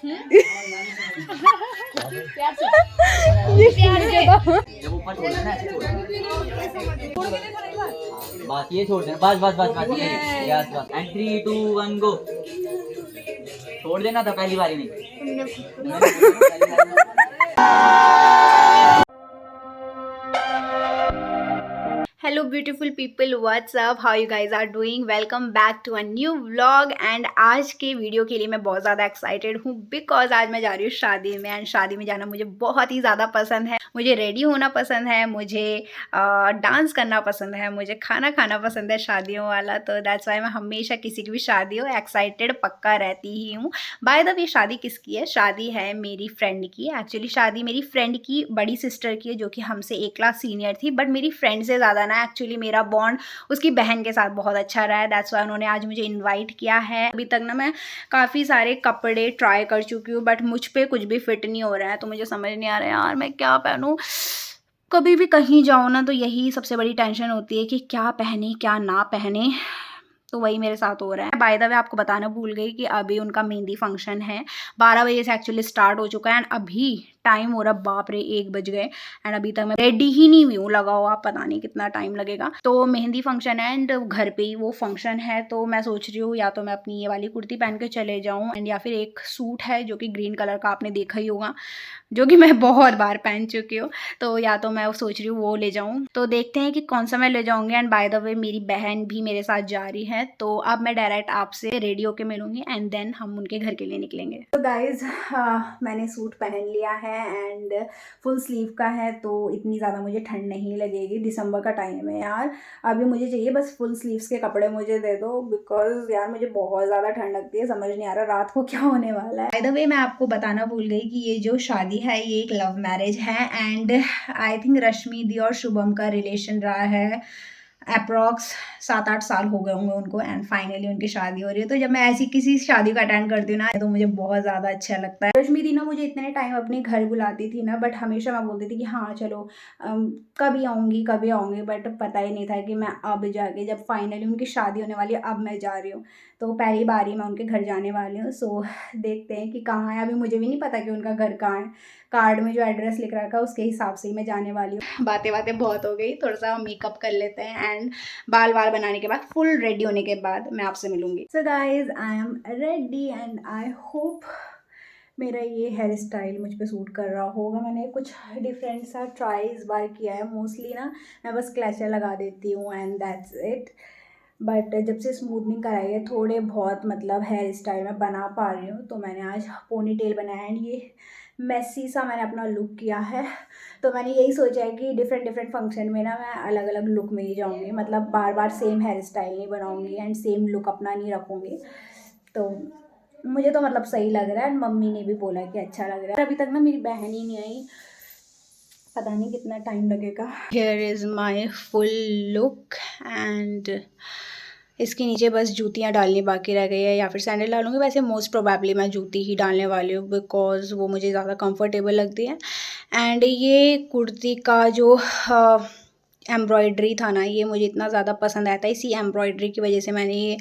ये प्यार क्या था? जब ऊपर छोड़ देना ऐसे छोड़ देना। बस ये छोड़ देना, बस बस बस बस यस बस। एंड 3 2 1 गो। छोड़ देना था पहली बारी में। Hello beautiful people, what's up, how you guys are doing? Welcome back to a new vlog and आज के वीडियो के लिए मैं बहुत ज़्यादा एक्साइटेड हूँ बिकॉज आज मैं जा रही हूँ शादी में। एंड शादी में जाना मुझे बहुत ही ज़्यादा पसंद है। मुझे रेडी होना पसंद है, मुझे डांस करना पसंद है, मुझे खाना खाना पसंद है शादियों वाला। तो दैट्स वाई मैं हमेशा किसी की भी शादी हो एक्साइटेड पक्का रहती ही हूँ। बाय द वे शादी किसकी है? शादी है मेरी फ्रेंड की। एक्चुअली शादी मेरी फ्रेंड की बड़ी सिस्टर की है जो कि हमसे एक क्लास सीनियर थी। बट मेरी फ्रेंड से ज़्यादा ना एक्चुअली मेरा बॉन्ड उसकी बहन के साथ बहुत अच्छा रहा है। दैट्स वाई उन्होंने आज मुझे इनवाइट किया है। अभी तक ना मैं काफ़ी सारे कपड़े ट्राई कर चुकी हूँ बट मुझ पे कुछ भी फिट नहीं हो रहा है। तो मुझे समझ नहीं आ रहा है यार मैं क्या पहनूँ। कभी भी कहीं जाओ ना तो यही सबसे बड़ी टेंशन होती है कि क्या पहने क्या ना पहने। तो वही मेरे साथ हो रहा है। बाय द वे आपको बताना भूल गई कि अभी उनका मेहंदी फंक्शन है। 12 बजे से एक्चुअली स्टार्ट हो चुका है एंड अभी टाइम हो रहा, बाप रे 1 बज गए एंड अभी तक मैं रेडी ही नहीं हुई हूँ। लगाओ आप, पता नहीं कितना टाइम लगेगा। तो मेहंदी फंक्शन है एंड घर पे ही वो फंक्शन है। तो मैं सोच रही हूँ या तो मैं अपनी ये वाली कुर्ती पहन के चले जाऊँ एंड या फिर एक सूट है जो कि ग्रीन कलर का, आपने देखा ही होगा, जो कि मैं बहुत बार पहन चुकी हूँ। तो या तो मैं सोच रही हूँ वो ले जाऊँ। तो देखते हैं कि कौन सा मैं ले जाऊँगी। एंड बाय द वे मेरी बहन भी मेरे साथ जा रही है। तो अब मैं डायरेक्ट आपसे रेडी होके मिलूंगी एंड देन हम उनके घर के लिए निकलेंगे। तो गाइज मैंने सूट पहन लिया है एंड फुल स्लीव का है तो इतनी ज़्यादा मुझे ठंड नहीं लगेगी। दिसंबर का टाइम है यार, अभी मुझे चाहिए बस फुल स्लीव्स के कपड़े मुझे दे दो बिकॉज यार मुझे बहुत ज़्यादा ठंड लगती है। समझ नहीं आ रहा रात को क्या होने वाला है। बाय द वे मैं आपको बताना भूल गई कि ये जो शादी है ये एक लव मैरिज है एंड आई थिंक रश्मि दी और शुभम का रिलेशन रहा है। अप्रॉक्स 7-8 साल हो गए होंगे उनको एंड फाइनली उनकी शादी हो रही है। तो जब मैं ऐसी किसी शादी को अटेंड करती हूँ ना तो मुझे बहुत ज़्यादा अच्छा लगता है। रश्मि दी ना मुझे इतने टाइम अपने घर बुलाती थी ना बट हमेशा मैं बोलती थी कि हाँ चलो कभी आऊँगी बट पता ही नहीं था कि मैं अब जाके जब फाइनली उनकी शादी होने वाली है अब मैं जा रही हूँ। तो पहली बार ही मैं उनके घर जाने वाली हूँ। सो देखते हैं कि कहाँ है। अभी मुझे भी नहीं पता कि उनका घर कहाँ है। कार्ड में जो एड्रेस लिख रखा है उसके हिसाब से ही मैं जाने वाली हूँ। बातें बहुत हो गई, थोड़ा सा मेकअप कर लेते हैं एंड बाल बनाने के बाद फुल रेडी होने के बाद मैं आपसे मिलूंगी। So guys I am ready and I hope मेरा ये हेयर स्टाइल मुझ पे सूट कर रहा होगा। मैंने कुछ डिफरेंट सा ट्राई इस बार किया है। मोस्टली ना मैं बस क्लचर लगा देती हूँ एंड दैट्स इट। बट जब से स्मूथनिंग कराई है थोड़े बहुत मतलब हेयर स्टाइल में बना पा रही हूँ। तो मैंने आज पोनी टेल बनाया एंड ये मेसी सा मैंने अपना लुक किया है। तो मैंने यही सोचा है कि डिफरेंट फंक्शन में ना मैं अलग अलग लुक में ही जाऊँगी। मतलब बार बार सेम हेयर स्टाइल नहीं बनाऊँगी एंड सेम लुक अपना नहीं रखूँगी। तो मुझे तो मतलब सही लग रहा है। मम्मी ने भी बोला कि अच्छा लग रहा है। अभी तक ना मेरी बहन ही नहीं आई, पता नहीं कितना टाइम लगेगा। Here is my full look and इसके नीचे बस जूतियाँ डालनी बाकी रह गई है या फिर सैंडल डालूंगी। वैसे मोस्ट प्रोबेबली मैं जूती ही डालने वाली हूँ बिकॉज वो मुझे ज़्यादा कंफर्टेबल लगती है। एंड ये कुर्ती का जो एम्ब्रॉयडरी था ना ये मुझे इतना ज़्यादा पसंद आया था। इसी एम्ब्रॉयडरी की वजह से मैंने ये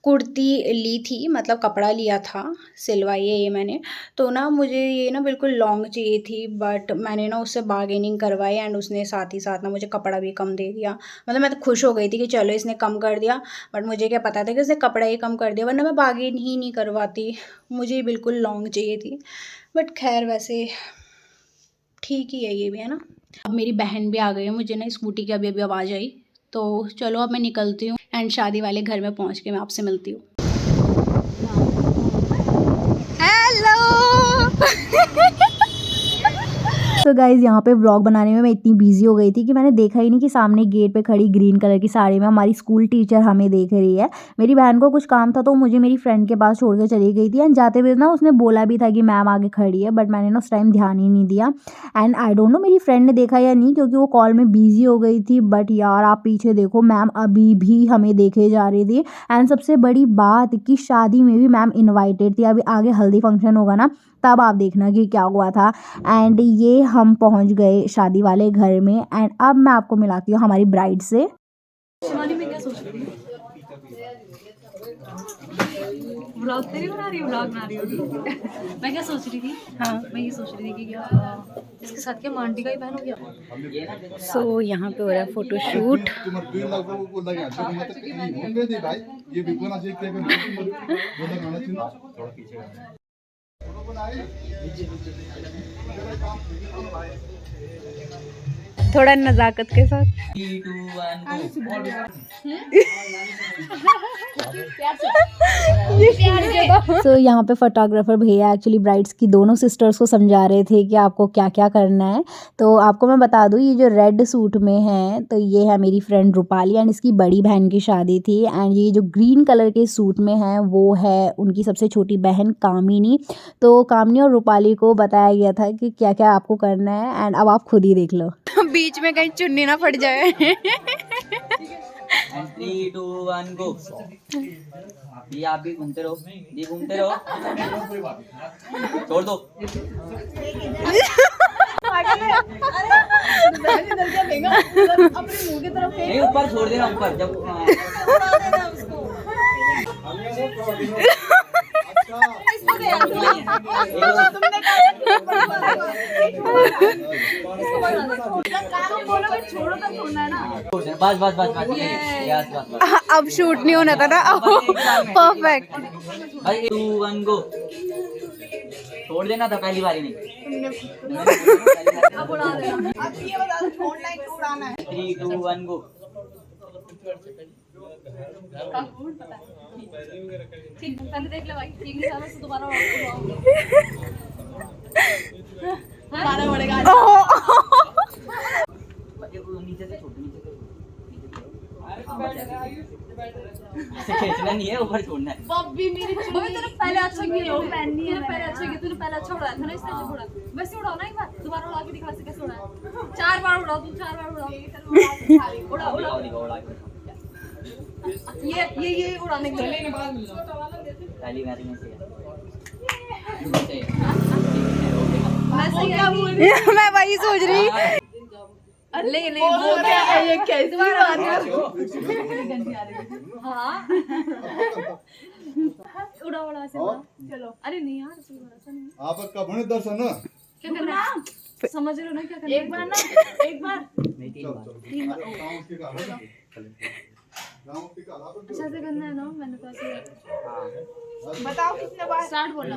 कुर्ती ली थी, मतलब कपड़ा लिया था, सिलवाई है ये मैंने। तो ना मुझे ये ना बिल्कुल लॉन्ग चाहिए थी बट मैंने ना उससे बार्गेनिंग करवाई एंड उसने साथ ही साथ ना मुझे कपड़ा भी कम दे दिया। मतलब मैं तो खुश हो गई थी कि चलो इसने कम कर दिया बट मुझे क्या पता था कि उसने कपड़ा ही कम कर दिया, वरना मैं बार्गेन ही नहीं करवाती। मुझे बिल्कुल लॉन्ग चाहिए थी बट खैर वैसे ठीक ही है ये भी, है ना। अब मेरी बहन भी आ गई है, मुझे ना स्कूटी की अभी आवाज़ आई। तो चलो अब मैं निकलती हूँ एंड शादी वाले घर में पहुँच के मैं आपसे मिलती हूँ। हेलो तो गाइज़ यहाँ पे व्लॉग बनाने में मैं इतनी बिजी हो गई थी कि मैंने देखा ही नहीं कि सामने गेट पे खड़ी ग्रीन कलर की साड़ी में हमारी स्कूल टीचर हमें देख रही है। मेरी बहन को कुछ काम था तो मुझे मेरी फ्रेंड के पास छोड़ कर चली गई थी एंड जाते हुए ना उसने बोला भी था कि मैम आगे खड़ी है बट मैंने ना उस टाइम ध्यान ही नहीं दिया। एंड आई डोंट नो मेरी फ्रेंड ने देखा या नहीं क्योंकि वो कॉल में बिजी हो गई थी। बट यार आप पीछे देखो, मैम अभी भी हमें देखे जा रही थी। एंड सबसे बड़ी बात कि शादी में भी मैम इन्वाइटेड थी। अभी आगे हल्दी फंक्शन होगा ना तब आप देखना कि क्या हुआ था। एंड ये हम पहुंच गए शादी वाले घर में एंड अब मैं आपको मिलाती हूँ हमारी ब्राइड से। शिवानी में क्या सोच रही है? ब्लॉग तेरी बना रही हूँ, ब्लॉग बना रही हूँ। मैं क्या सोच रही थी, हाँ मैं ये सोच रही थी कि क्या इसके साथ क्या मांडी का ही पहन हो गया। सो यहाँ पे हो रहा है फोटोशूट। थोड़ा नज़ाकत के साथ। 3, 2, 1 go. सो यहाँ पे फोटोग्राफर भैया एक्चुअली ब्राइड्स की दोनों सिस्टर्स को समझा रहे थे कि आपको क्या क्या करना है। तो आपको मैं बता दूँ, ये जो रेड सूट में है तो ये है मेरी फ्रेंड रूपाली एंड इसकी बड़ी बहन की शादी थी। एंड ये जो ग्रीन कलर के सूट में है वो है उनकी सबसे छोटी बहन कामिनी। तो कामिनी और रूपाली को बताया गया था कि क्या क्या आपको करना है एंड अब आप खुद ही देख लो। बीच में कहीं चुन्नी ना फट जाए। And 3, 2, 1 go. ये आप भी घूमते रहो, ये घूमते रहो, छोड़ दो। नहीं, ऊपर छोड़ देना, ऊपर जब बस बस बस बस यस बस बस। अब शूट नहीं होना था ना। परफेक्ट। 2, 1 go. छोड़ देना था पहली बारी नहीं। अब उड़ा देना। 3, 2, 1 go. ठीक, पहले देख ले भाई, ठीक नहीं था तो दोबारा उड़ाऊंगी। दोबारा उड़ेगा। नीचे से छोड़, नीचे से ऐसे खींचना नहीं है, ऊपर छोड़ना है। बब्बी मेरी चुन्नी तूने पहले अच्छा किया, पहननी है पहले अच्छा किया, तूने पहले अच्छा उड़ाया था ना, इसने अच्छा उड़ाया। वैसे उड़ाओ ना एक बार, दोबारा उड़ा के दिखा से कैसे उड़ाया। 4 बार उड़ाओ, तू 4 बार उड़ाओ। उड़ा उड़ा उड़ा ये उड़ाने के लिए पहली बारी में से मैं सही क्या बोल रही हूं? मैं वही सोच रही। नहीं नहीं वो क्या है, ये कैसी बात है। हाँ उड़ा उड़ा से उड़ा। चलो अरे नहीं यार ऐसा नहीं। आपका बने दर्शन क्या करना है? समझ रहे हो ना क्या करना है? एक बार ना, एक बार नहीं, 3 बार। अच्छा से करना है ना, मैंने तो ऐसे बताओ कितने बार स्टार्ट बोलना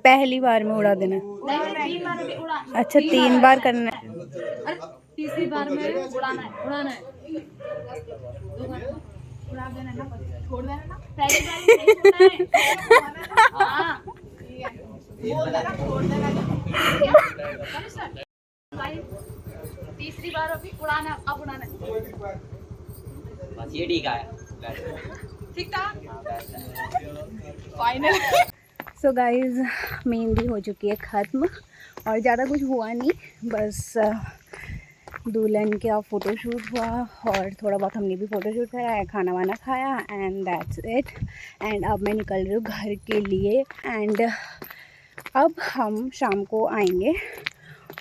पहली बार में उड़ा देना। नहीं 3 बार अभी उड़ा। अच्छा 3 बार करना है। अरे तीसरी बार में उड़ाना है 2 बार उड़ा देना ना, छोड़ देना ना। पहली बार में नहीं छोड़ना है। हाँ बोल देना छोड़ देना। तीसरी बार अभी उड़ाना है, अब उड़ाना है। बस ये ठीक है। ठीक था फाइनल। सो गाइज मेहंदी हो चुकी है ख़त्म और ज़्यादा कुछ हुआ नहीं, बस दुल्हन का फ़ोटोशूट हुआ और थोड़ा बहुत हमने भी फ़ोटोशूट कराया, खाना वाना खाया एंड दैट्स इट। एंड अब मैं निकल रही हूँ घर के लिए एंड अब हम शाम को आएंगे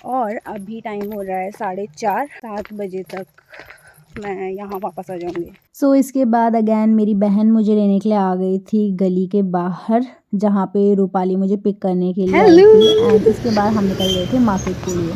और अभी टाइम हो रहा है 4:30, 7 बजे तक मैं यहाँ वापस आ जाऊँगी। सो इसके बाद अगैन मेरी बहन मुझे लेने के लिए आ गई थी गली के बाहर, जहाँ पे रूपाली मुझे पिक करने के लिए आई थी एंड उसके बाद हम निकल गए थे मार्केट के लिए।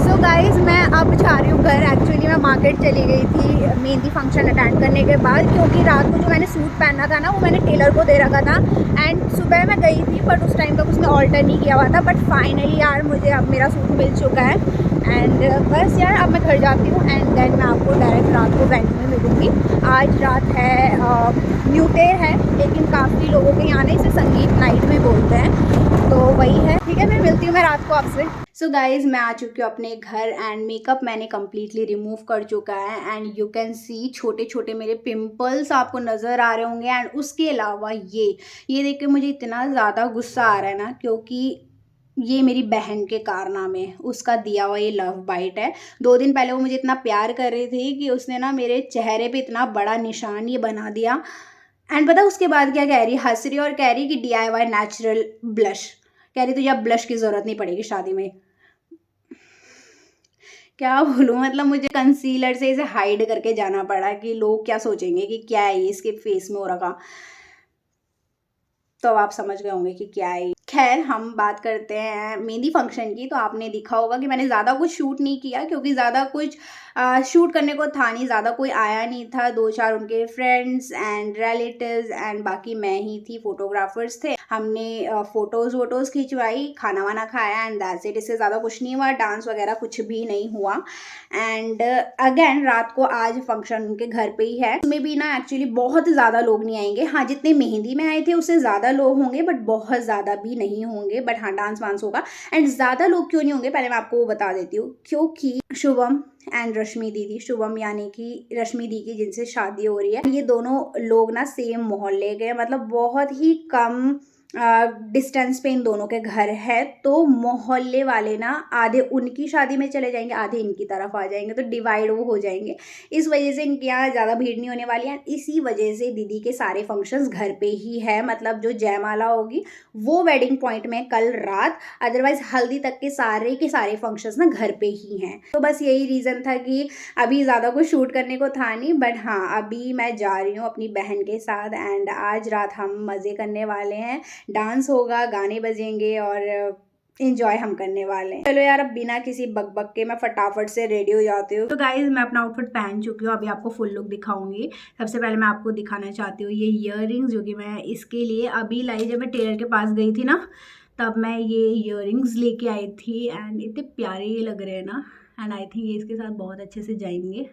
सो गाइज़ मैं अब जा रही हूँ घर। एक्चुअली मैं मार्केट चली गई थी मेहंदी फंक्शन अटेंड करने के बाद, क्योंकि रात को जो मैंने सूट पहना था ना वो मैंने टेलर को दे रखा था एंड सुबह मैं गई थी बट उस टाइम तक उसने ऑल्टर नहीं किया हुआ था। बट फाइनली यार मुझे अब मेरा सूट मिल चुका है एंड बस यार अब मैं घर जाती हूँ एंड देन मैं आपको डायरेक्ट रात को वेन्यू में मिलूँगी। आज रात है न्यू ईयर है, लेकिन काफ़ी लोगों के यहाँ इसे संगीत नाइट में बोलते हैं, तो वही है। ठीक है, मैं मिलती हूँ मैं रात को आपसे। सो गाइज़ मैं आ चुकी हूँ अपने घर एंड मेकअप मैंने कम्प्लीटली रिमूव कर चुका है एंड यू कैन सी छोटे छोटे मेरे पिंपल्स आपको नज़र आ रहे होंगे। एंड उसके अलावा ये देख के मुझे इतना ज़्यादा गुस्सा आ रहा है ना, क्योंकि ये मेरी बहन के कारनामे, उसका दिया हुआ ये लव बाइट है। 2 दिन पहले वो मुझे इतना प्यार कर रही थी कि उसने ना मेरे चेहरे पे इतना बड़ा निशान ये बना दिया। एंड पता उसके बाद क्या कह रही, हंस रही और कह रही कि DIY नेचुरल ब्लश, कह रही तुझे अब ब्लश की ज़रूरत नहीं पड़ेगी शादी में। क्या बोलूँ, मतलब मुझे कंसीलर से इसे हाइड करके जाना पड़ा कि लोग क्या सोचेंगे कि क्या है ये इसके फेस में हो रखा। तो अब आप समझ गए होंगे कि क्या है। खैर हम बात करते हैं मेहंदी फंक्शन की। तो आपने देखा होगा कि मैंने ज़्यादा कुछ शूट नहीं किया, क्योंकि ज़्यादा कुछ शूट करने को था नहीं, ज़्यादा कोई आया नहीं था। 2-4 उनके फ्रेंड्स एंड रिलेटिव्स एंड बाकी मैं ही थी, फोटोग्राफर्स थे। हमने फ़ोटोज़ खिंचवाई, खाना वाना खाया एंड दैट्स इट। इससे ज़्यादा कुछ नहीं हुआ, डांस वगैरह कुछ भी नहीं हुआ। एंड अगेन रात को आज फंक्शन उनके घर पे ही है। उसमें भी ना एक्चुअली बहुत ज़्यादा लोग नहीं आएंगे। हाँ, जितने मेहंदी में आए थे उससे ज़्यादा लोग होंगे, बट बहुत ज़्यादा भी नहीं होंगे। बट हाँ, डांस वांस होगा। एंड ज़्यादा लोग क्यों नहीं होंगे पहले मैं आपको बता देती हूँ। क्योंकि शुभम एंड रश्मि दीदी, शुभम यानी कि रश्मि दी की जिनसे शादी हो रही है, ये दोनों लोग ना सेम मोहल्ले के, मतलब बहुत ही कम डिस्टेंस पे इन दोनों के घर है। तो मोहल्ले वाले ना आधे उनकी शादी में चले जाएंगे, आधे इनकी तरफ आ जाएंगे, तो डिवाइड वो हो जाएंगे। इस वजह से इनके यहाँ ज़्यादा भीड़ नहीं होने वाली है। इसी वजह से दीदी के सारे फंक्शंस घर पे ही है। मतलब जो जयमाला होगी वो वेडिंग पॉइंट में कल रात, अदरवाइज हल्दी तक के सारे फंक्शंस ना घर पे ही हैं। तो बस यही रीज़न था कि अभी ज़्यादा कुछ शूट करने को था नहीं। बट हाँ, अभी मैं जा रही हूँ अपनी बहन के साथ एंड आज रात हम मज़े करने वाले हैं। डांस होगा, गाने बजेंगे और इंजॉय हम करने वाले हैं। चलो यार, अब बिना किसी बकबक के मैं फटाफट से रेडी हो जाती हूँ। तो गाइज मैं अपना आउटफिट पहन चुकी हूँ, अभी आपको फुल लुक दिखाऊंगी। सबसे पहले मैं आपको दिखाना चाहती हूँ ये ईयररिंग्स, जो कि मैं इसके लिए अभी लाई। जब मैं टेलर के पास गई थी ना, तब मैं ये ईयररिंग्स लेके आई थी एंड इतने प्यारे ये लग रहे हैं ना। एंड आई थिंक ये इसके साथ बहुत अच्छे से जाएंगे।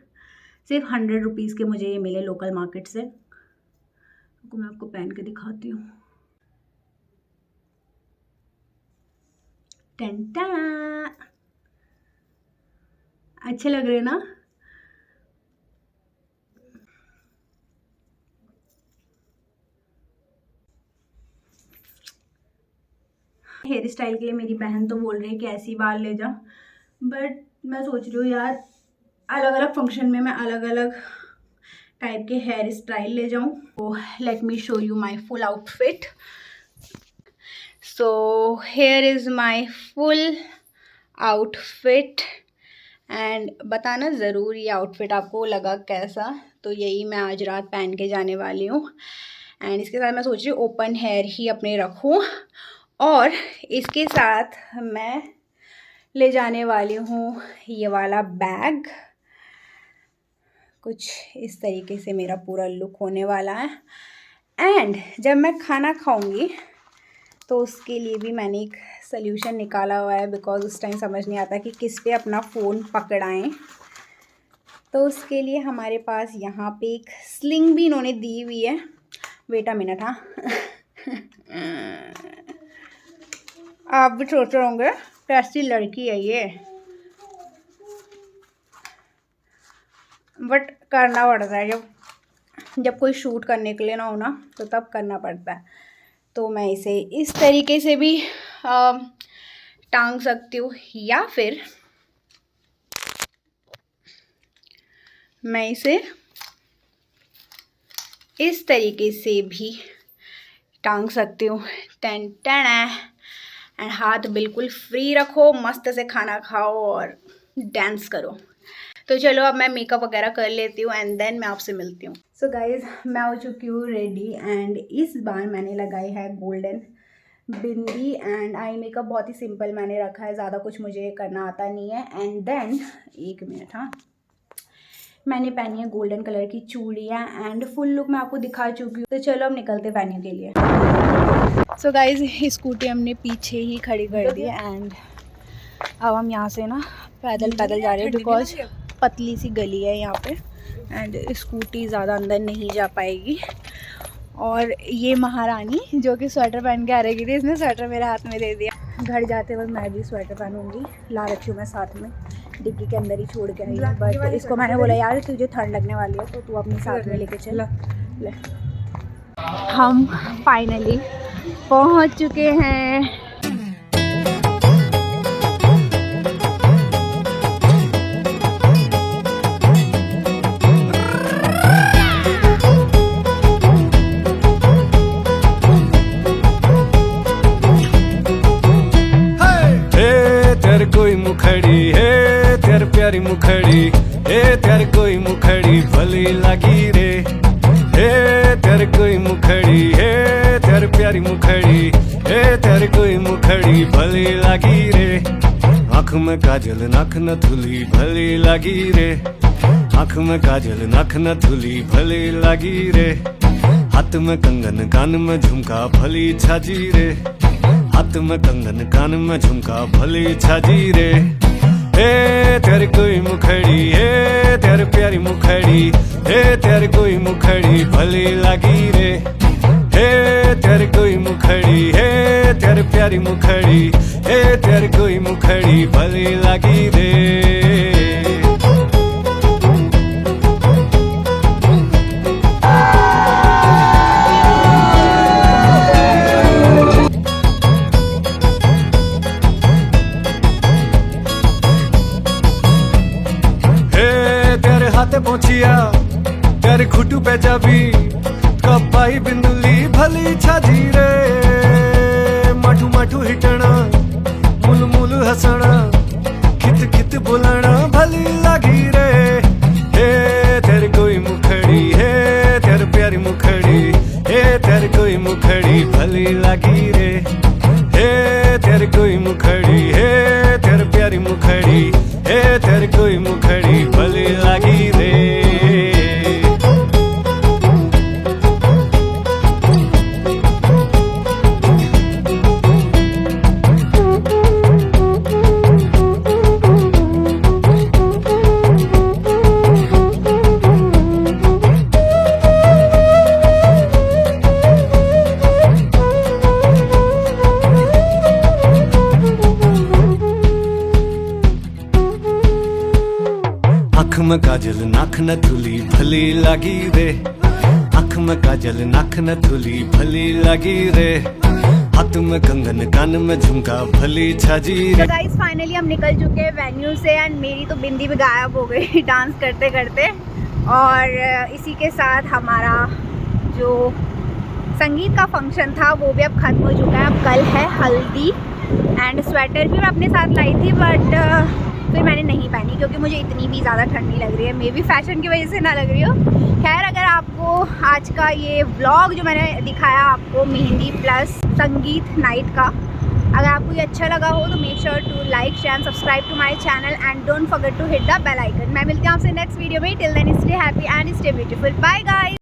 सिर्फ 100 रुपीज़ के मुझे ये मिले लोकल मार्केट से। तो मैं आपको पहन के दिखाती हूँ। टंटा अच्छे लग रहे हैं ना। हेयर स्टाइल के लिए मेरी बहन तो बोल रही है कि ऐसी बाल ले जा, बट मैं सोच रही हूँ यार अलग अलग फंक्शन में मैं अलग अलग टाइप के हेयर स्टाइल ले जाऊँ। तो let me show you my full outfit. So here is my full outfit and बताना ज़रूर ये आउटफिट आपको लगा कैसा। तो यही मैं आज रात पहन के जाने वाली हूँ एंड इसके साथ मैं सोच रही हूँ ओपन हेयर ही अपने रखूँ। और इसके साथ मैं ले जाने वाली हूँ ये वाला बैग। कुछ इस तरीके से मेरा पूरा लुक होने वाला है। एंड जब मैं खाना खाऊंगी तो उसके लिए भी मैंने एक सल्यूशन निकाला हुआ है, बिकॉज उस टाइम समझ नहीं आता कि किस पे अपना फ़ोन पकड़ाएं। तो उसके लिए हमारे पास यहाँ पे एक स्लिंग भी इन्होंने दी हुई है। वेट अ मिनट, हाँ आप भी सोच रहे होंगे कैसी लड़की है ये, बट करना पड़ता है। जब कोई शूट करने के लिए ना हो ना, तो तब करना पड़ता है। तो मैं इसे इस तरीके से भी टांग सकती हूँ, या फिर मैं इसे इस तरीके से भी टांग सकती हूँ। Ten ten. एंड हाथ बिल्कुल फ्री रखो, मस्त से खाना खाओ और डांस करो। तो चलो अब मैं मेकअप वगैरह कर लेती हूँ एंड देन मैं आपसे मिलती हूँ। सो गाइज़ मैं हो चुकी हूँ रेडी एंड इस बार मैंने लगाई है golden bindi and eye makeup बहुत ही सिंपल मैंने रखा है, ज़्यादा कुछ मुझे करना आता नहीं है। एंड देन एक मिनट, हाँ, मैंने पहनी है गोल्डन कलर की चूड़ियाँ एंड फुल लुक मैं आपको दिखा चुकी हूँ। तो चलो अब निकलते वेन्यू के लिए। सो गाइज़ स्कूटी हमने पीछे ही खड़ी कर दी है एंड अब हम यहाँ से ना पैदल जा रहे हैं, बिकॉज पतली सी गली है यहाँ पे एंड स्कूटी ज़्यादा अंदर नहीं जा पाएगी। और ये महारानी जो कि स्वेटर पहन के आ रही थी, इसने स्वेटर मेरे हाथ में दे दिया। घर जाते वक्त मैं भी स्वेटर पहनूंगी, ला रखी हूँ मैं साथ में, डिग्गी के अंदर ही छोड़ के आई हूँ। बट इसको मैंने बोला यार तुझे ठंड लगने वाली है तो तू अपने साथ में लेके चल। ले हम फाइनली पहुँच चुके हैं। कोई मुखड़ी है तेर प्यारी मुखड़ी, हे तेर कोई मुखड़ी भली लगी रे, हे तेर कोई मुखड़ी है तेर प्यारी प्यारी मुखड़ी हे तेरे कोई मुखड़ी भली लगी रे आँख में काजल नाक नथुली भली लगी रे आँख में काजल नाक नथुली भली लगी रे हाथ में कंगन कान में झुमका भली छाजी रे हाथ में कंगन कान में झुमका भली छाजी रे हे तेरी कोई मुखड़ी हे तेरी प्यारी मुखड़ी हे तेरी कोई मुखड़ी भली लगी रे हे तेरी कोई मुखड़ी हे तेरी प्यारी मुखड़ी हे तेरी कोई मुखड़ी भली लगी रे हाथे पहुंचिया तेरे खुटू पे जाबी कपाई बिंदुली भली छाजी रे माठू माठू हिटना मुल मुल हसना कित कित बोलना भली लगी रे हे तेरी कोई मुखड़ी हे तेरी प्यारी मुखड़ी हे तेरी कोई मुखड़ी भली लगी रे हे तेरी कोई मुखड़ी हे तेरी प्यारी मुखड़ी हे तेरी कोई मुखड़ी भली लगी रे आँख में काजल नाक नथुली भली लगी रे आँख में काजल नाक नथुली भली लगी रे हाथ में कंगन कान में झुमका भली छाजी रे। गाइस फाइनली हम निकल चुके हैं वेन्यू से एंड मेरी तो बिंदी भी गायब हो गई डांस करते करते और इसी के साथ हमारा जो संगीत का फंक्शन था वो भी अब ख़त्म हो चुका है। अब कल है हल्दी एंड स्वेटर भी मैं अपने साथ लाई थी बट फिर मैंने नहीं पहनी क्योंकि मुझे इतनी भी ज़्यादा ठंडी लग रही है। मे बी फैशन की वजह से ना लग रही हो। खैर अगर आपको आज का ये व्लॉग जो मैंने दिखाया आपको मेहंदी प्लस संगीत नाइट का अगर आपको ये अच्छा लगा हो तो make sure to like share and subscribe to my channel and don't forget to hit the bell icon. मैं मिलती हूँ आपसे नेक्स्ट वीडियो में। Till then stay happy and stay beautiful. Bye guys.